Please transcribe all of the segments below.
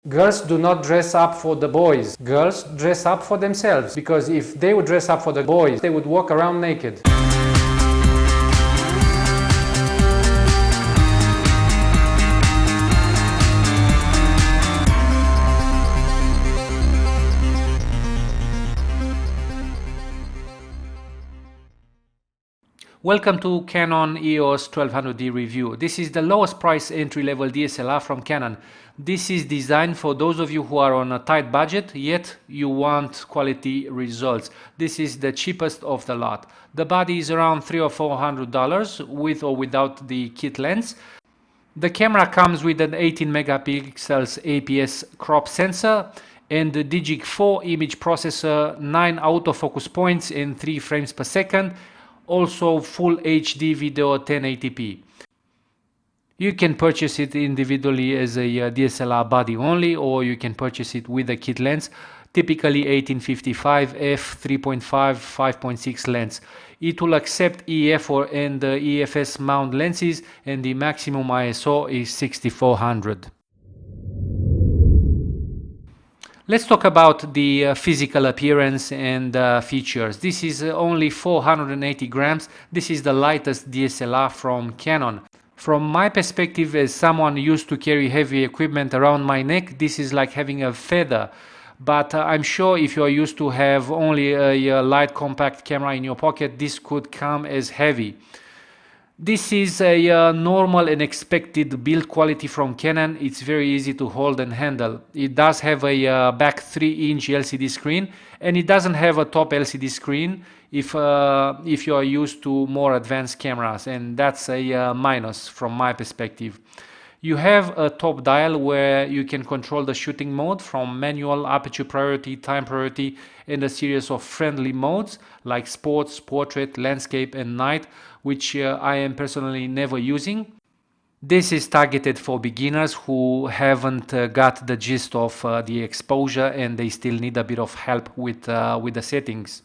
Girls do not dress up for the boys. Girls dress up for themselves, because if they would dress up for the boys, they would walk around naked. Welcome to Canon EOS 1200D review. This is the lowest price entry-level DSLR from Canon. This is designed for those of you who are on a tight budget, yet you want quality results. This is the cheapest of the lot. The body is around $300 or $400 with or without the kit lens. The camera comes with an 18 megapixels APS crop sensor and the Digic 4 image processor, 9 autofocus points and 3 frames per second. Also full HD video 1080p. You can purchase it individually as a DSLR body only, or you can purchase it with a kit lens, typically 1855 f 3.5 5.6 lens. It will accept EF and EFS mount lenses, and the maximum ISO is 6400. Let's talk about the physical appearance and features. This is only 480 grams. This is the lightest DSLR from Canon. From my perspective, as someone used to carry heavy equipment around my neck, this is like having a feather. But I'm sure if you're used to have only a light compact camera in your pocket, this could come as heavy. This is a normal and expected build quality from Canon. It's very easy to hold and handle. It does have a back 3-inch LCD screen, and it doesn't have a top LCD screen if you are used to more advanced cameras, and that's a minus from my perspective. You have a top dial where you can control the shooting mode from manual, aperture priority, time priority, and a series of friendly modes like sports, portrait, landscape, and night, which I am personally never using. This is targeted for beginners who haven't got the gist of the exposure and they still need a bit of help with the settings.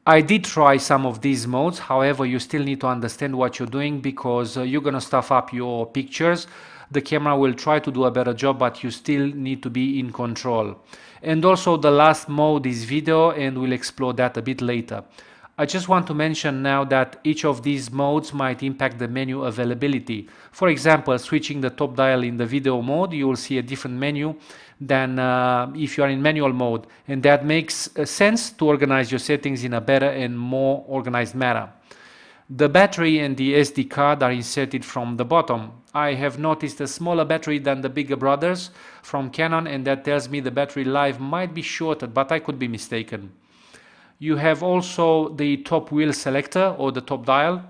I did try some of these modes, however you still need to understand what you're doing, because you're gonna stuff up your pictures. The camera will try to do a better job, but you still need to be in control. And also the last mode is video, and we'll explore that a bit later. I just want to mention now that each of these modes might impact the menu availability. For example, switching the top dial in the video mode, you will see a different menu than if you are in manual mode, and that makes sense to organize your settings in a better and more organized manner. The battery and the SD card are inserted from the bottom. I have noticed a smaller battery than the bigger brothers from Canon, and that tells me the battery life might be shorter, but I could be mistaken. You have also the top wheel selector or the top dial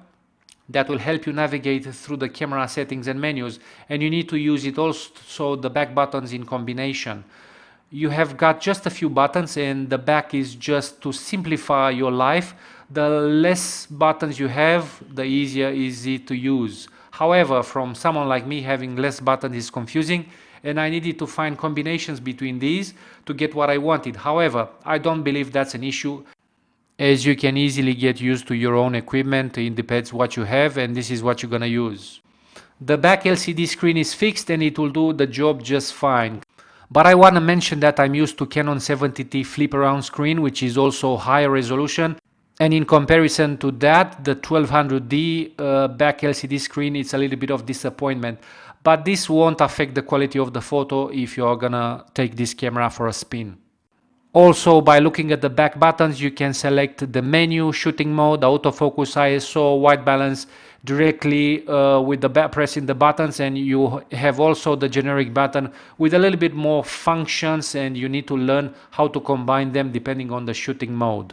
that will help you navigate through the camera settings and menus, and you need to use it also the back buttons in combination. You have got just a few buttons, and the back is just to simplify your life. The less buttons you have, the easier is it to use. However, from someone like me, having less buttons is confusing, and I needed to find combinations between these to get what I wanted. However, I don't believe that's an issue, as you can easily get used to your own equipment. It depends what you have, and this is what you're gonna use. The back LCD screen is fixed and it will do the job just fine. But I want to mention that I'm used to Canon 70T flip around screen, which is also higher resolution. And in comparison to that, the 1200D back LCD screen, it's a little bit of disappointment. But this won't affect the quality of the photo if you're gonna take this camera for a spin. Also, by looking at the back buttons, you can select the menu, shooting mode, autofocus, ISO, white balance directly with pressing the buttons, and you have also the generic button with a little bit more functions, and you need to learn how to combine them depending on the shooting mode.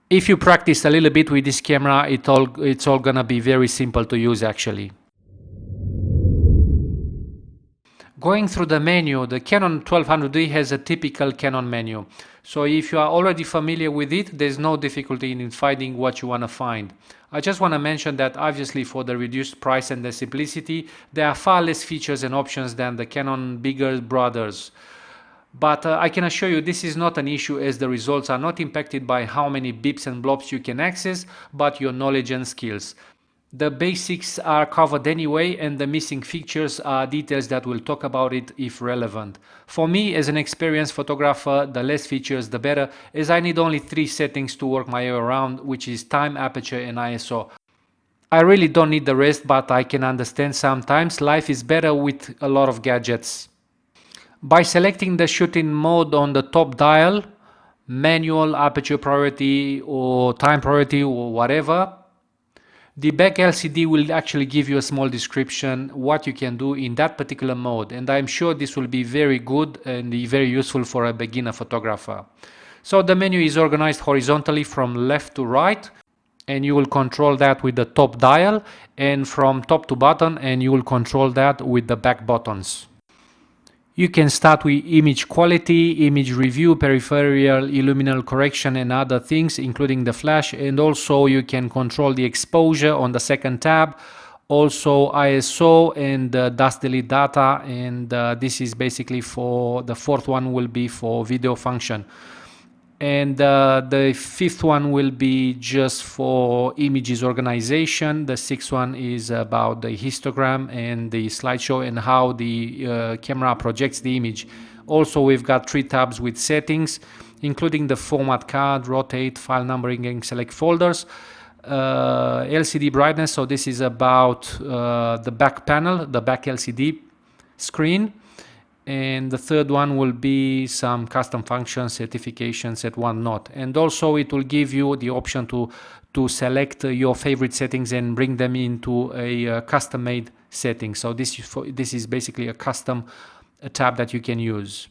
If you practice a little bit with this camera, it's all gonna be very simple to use actually. Going through the menu, the Canon 1200D has a typical Canon menu. So if you are already familiar with it, there's no difficulty in finding what you want to find. I just want to mention that obviously for the reduced price and the simplicity, there are far less features and options than the Canon bigger brothers. But I can assure you this is not an issue, as the results are not impacted by how many bips and blobs you can access, but your knowledge and skills. The basics are covered anyway, and the missing features are details that we'll talk about it if relevant. For me, as an experienced photographer, the less features the better, as I need only 3 settings to work my way around, which is time, aperture and ISO. I really don't need the rest, but I can understand sometimes life is better with a lot of gadgets. By selecting the shooting mode on the top dial, manual, aperture priority or time priority or whatever, the back LCD will actually give you a small description what you can do in that particular mode, and I'm sure this will be very good and very useful for a beginner photographer. So the menu is organized horizontally from left to right, and you will control that with the top dial, and from top to bottom, and you will control that with the back buttons. You can start with image quality, image review, peripheral illuminal correction and other things including the flash, and also you can control the exposure on the second tab, also ISO and dust delete data, and this is basically for the fourth one will be for video function. And the fifth one will be just for images organization. The sixth one is about the histogram and the slideshow and how the camera projects the image. Also, we've got 3 tabs with settings, including the format card, rotate, file numbering, and select folders. LCD brightness, so this is about the back panel, the back LCD screen. And the third one will be some custom functions, certifications at 1 knot, and also it will give you the option to select your favorite settings and bring them into a custom made setting. So this is basically a custom tab that you can use.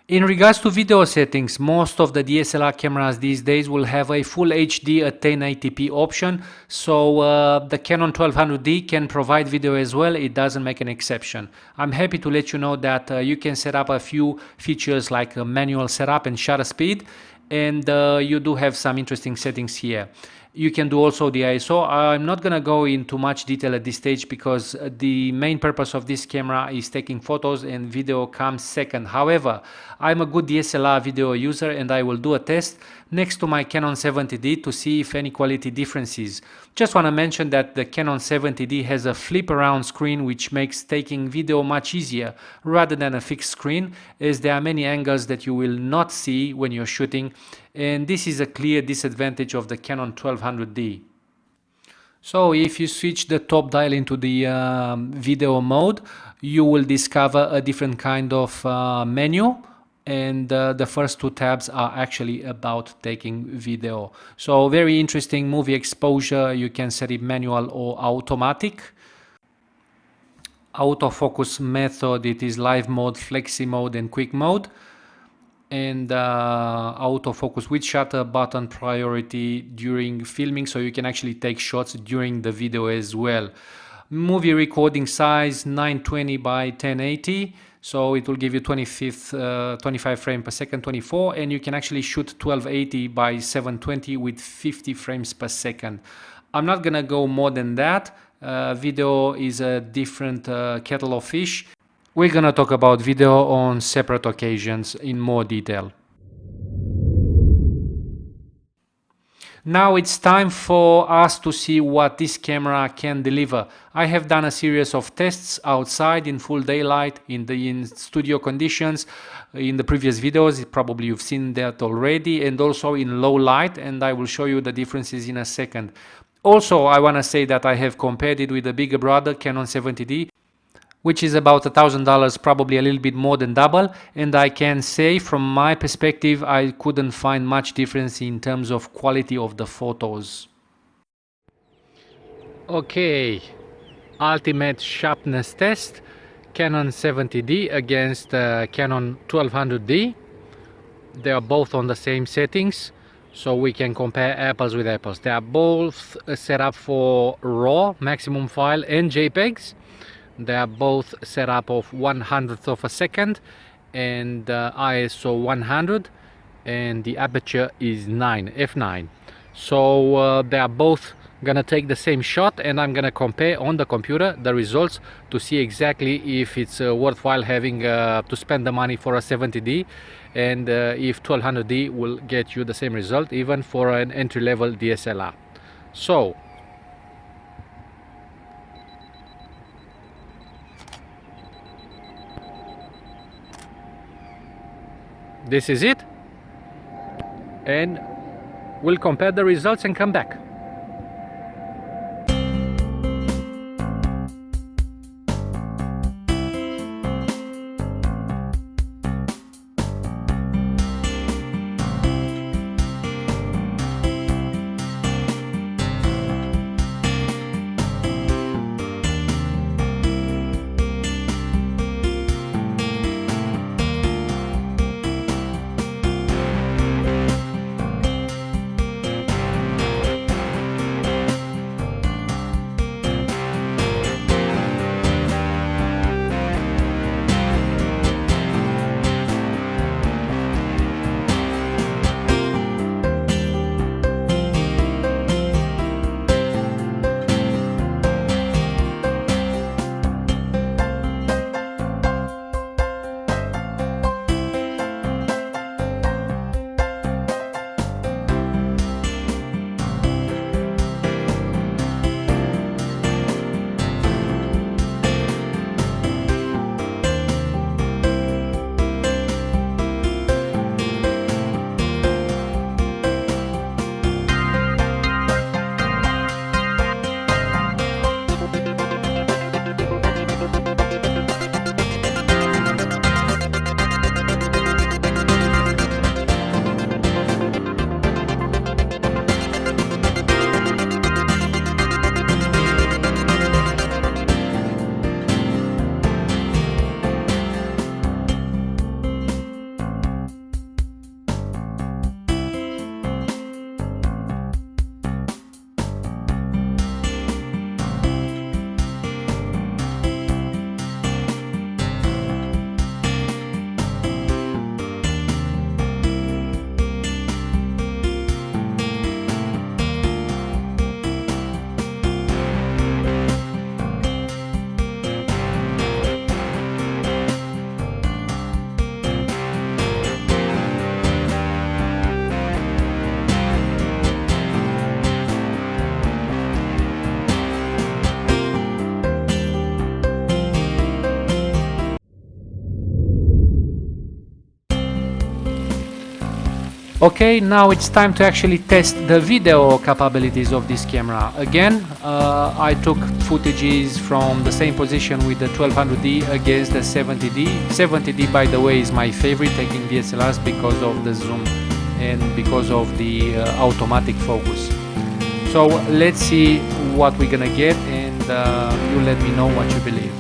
In regards to video settings, most of the DSLR cameras these days will have a full HD at 1080p option, so the Canon 1200D can provide video as well. It doesn't make an exception. I'm happy to let you know that you can set up a few features like a manual setup and shutter speed, and you do have some interesting settings here. You can do also the ISO. I'm not going to go into much detail at this stage because the main purpose of this camera is taking photos and video comes second. However, I'm a good DSLR video user and I will do a test next to my Canon 70D to see if any quality differences. Just want to mention that the Canon 70D has a flip around screen which makes taking video much easier rather than a fixed screen, as there are many angles that you will not see when you're shooting, and this is a clear disadvantage of the Canon 1200D. So if you switch the top dial into the video mode, you will discover a different kind of menu, and the first 2 tabs are actually about taking video. So very interesting. Movie exposure, you can set it manual or automatic. Autofocus method, it is live mode, flexi mode and quick mode. And autofocus with shutter button priority during filming, so you can actually take shots during the video as well. Movie recording size 920 by 1080, so it will give you 25 frames per second, 24, and you can actually shoot 1280 by 720 with 50 frames per second. I'm not gonna go more than that. Video is a different kettle of fish. We're gonna talk about video on separate occasions in more detail. Now it's time for us to see what this camera can deliver. I have done a series of tests outside in full daylight, in studio conditions, in the previous videos. Probably you've seen that already, and also in low light, and I will show you the differences in a second. Also, I want to say that I have compared it with the bigger brother Canon 70D, which is about $1,000, probably a little bit more than double, and I can say from my perspective I couldn't find much difference in terms of quality of the photos. Okay, ultimate sharpness test, Canon 70D against Canon 1200D. They are both on the same settings, so we can compare apples with apples. They are both set up for RAW, maximum file, and JPEGs. They are both set up of 1/100th of a second and ISO 100, and the aperture is 9 f9. So they are both Gonna take the same shot and I'm gonna compare on the computer the results to see exactly if it's worthwhile having to spend the money for a 70D, and if 1200D will get you the same result even for an entry-level DSLR. So this is it, and we'll compare the results and come back. Okay, now it's time to actually test the video capabilities of this camera. Again, I took footages from the same position with the 1200D against the 70D. 70D, by the way, is my favorite taking DSLRs because of the zoom and because of the automatic focus. So let's see what we're gonna get, and you let me know what you believe.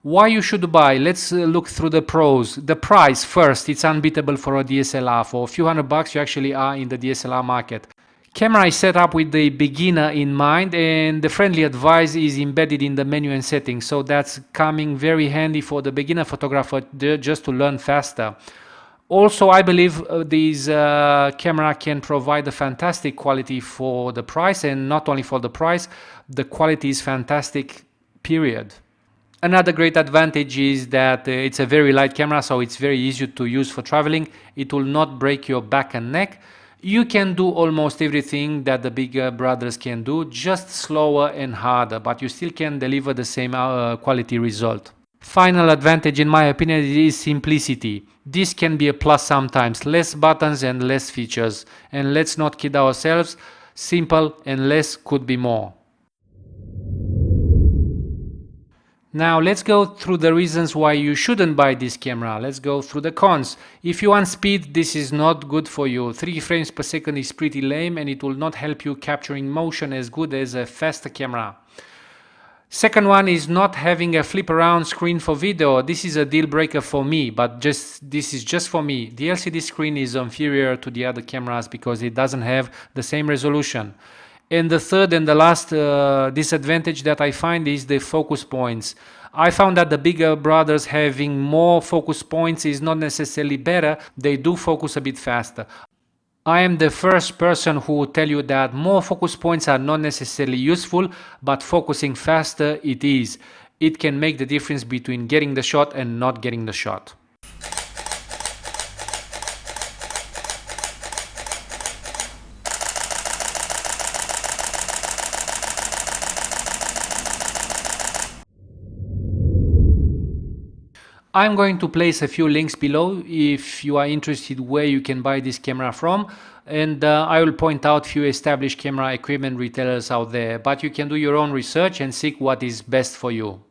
Why you should buy? Let's look through the pros. The price first, it's unbeatable for a DSLR. For a few $100 you actually are in the DSLR market. Camera is set up with the beginner in mind, and the friendly advice is embedded in the menu and settings, so that's coming very handy for the beginner photographer just to learn faster. Also, I believe this camera can provide a fantastic quality for the price, and not only for the price, the quality is fantastic, period. Another great advantage is that it's a very light camera, so it's very easy to use for traveling. It will not break your back and neck. You can do almost everything that the bigger brothers can do, just slower and harder, but you still can deliver the same quality result. Final advantage, in my opinion, is simplicity. This can be a plus sometimes. Less buttons and less features. And let's not kid ourselves, simple and less could be more. Now let's go through the reasons why you shouldn't buy this camera. Let's go through the cons. If you want speed, this is not good for you. 3 frames per second is pretty lame and it will not help you capturing motion as good as a faster camera. Second one is not having a flip around screen for video. This is a deal breaker for me, but this is just for me. The LCD screen is inferior to the other cameras because it doesn't have the same resolution. And the third and the last disadvantage that I find is the focus points. I found that the bigger brothers having more focus points is not necessarily better. They do focus a bit faster. I am the first person who will tell you that more focus points are not necessarily useful, but focusing faster it is. It can make the difference between getting the shot and not getting the shot. I'm going to place a few links below if you are interested where you can buy this camera from, and I will point out few established camera equipment retailers out there, but you can do your own research and seek what is best for you.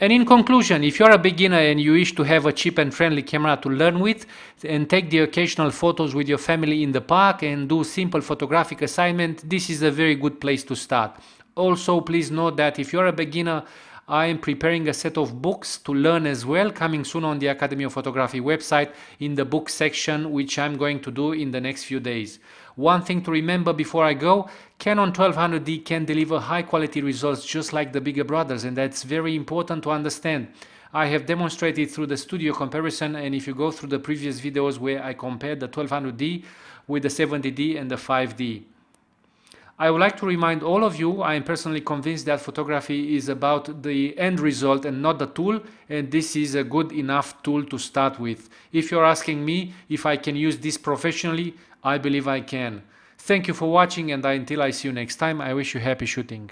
And in conclusion, if you're a beginner and you wish to have a cheap and friendly camera to learn with and take the occasional photos with your family in the park and do simple photographic assignment, this is a very good place to start. Also, please note that if you're a beginner, I am preparing a set of books to learn as well, coming soon on the Academy of Photography website in the book section, which I'm going to do in the next few days. One thing to remember before I go, Canon 1200D can deliver high quality results just like the bigger brothers, and that's very important to understand. I have demonstrated through the studio comparison, and if you go through the previous videos where I compared the 1200D with the 70D and the 5D. I would like to remind all of you, I am personally convinced that photography is about the end result and not the tool, and this is a good enough tool to start with. If you're asking me if I can use this professionally, I believe I can. Thank you for watching, and until I see you next time, I wish you happy shooting.